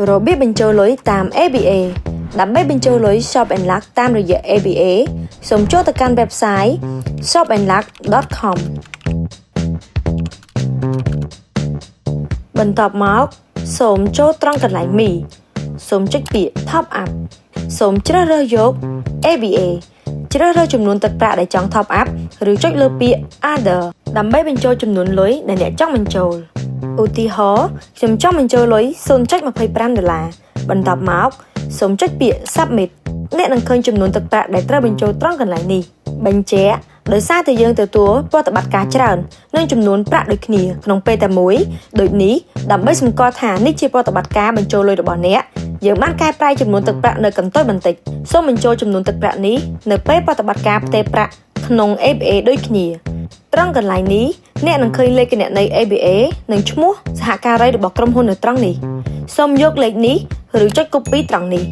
របៀបបញ្ចូលលុយតាម ABA ដើម្បីបញ្ចូលលុយ Shop and Luck តាមរយៈ ABA សូមចូលទៅកាន់ website shopandluck.com បន្ទាប់មកសូមចូលត្រង់កន្លែង Me សូមចុចពាក្យ Top Up សូមជ្រើសរើសយក ABA ជ្រើសរើសចំនួនទឹកប្រាក់ដែលចង់ Top Up ឬចុចលើពាក្យ Other ដើម្បីបញ្ចូលចំនួនលុយដែលអ្នកចង់បញ្ចូលឧទាហរណ៍ខ្ញុំចង់បញ្ចូលលុយ $0.25 បន្ទាប់មកសូមចុចពាក្យ Submit អ្នកនឹងឃើញចំនួនទឹកប្រាក់ដែលត្រូវបញ្ចូលត្រង់កន្លែងនេះបញ្ជាក់ដោយសារតែយើងទទួលប្រតិបត្តិការច្រើននិងចំនួនប្រាក់ដូចគ្នាក្នុងពេលតែមួយដូចនេះដើម្បីសម្គាល់ថានេះជាប្រតិបត្តិការបញ្ចូលលុយរបស់អ្នកយើងបានកែប្រែចំនួនទឹកប្រាក់នៅកន្ទុយបន្តិចសូមបញ្ចូលចំនួនទឹកប្រាក់នេះនៅពេលប្រតិបត្តិការផ្ទេរប្រាក់ក្នុង ABA ដូចគ្នាត្រង់កន្លែងនេះអ្នកនឹងឃើញលេខគណនី ABA និងឈ្មោះសហការីរបស់ក្រុមហ៊ុននៅត្រង់នេះសូមយកលេខនេះឬចុច copy ត្រង់នេះ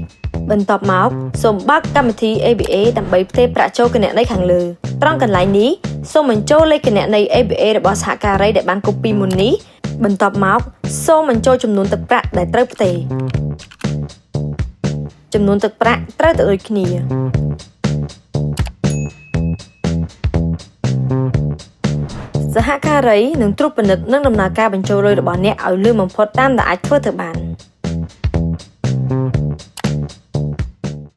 បន្ទាប់មកសូមបើកកម្មវិធី ABA ដើម្បីផ្ទេរប្រាក់ចូលគណនីខាងលើត្រង់កន្លែងនេះសូមបញ្ចូលលេខគណនី ABA របស់សហការីដែលបាន copy មុននេះបន្ទាប់មកសូមបញ្ចូលចំនួនទឹកប្រាក់ដែលត្រូវផ្ទេរចំនួនទឹកប្រាក់ត្រូវតែដូចគ្នាសហការីនឹងត្រួតពិនិត្យនឹងដំណើរការបញ្ចូលលុយរបស់អ្នកឲ្យលឿនបំផុតតាមដែលអាចធ្វើទៅបាន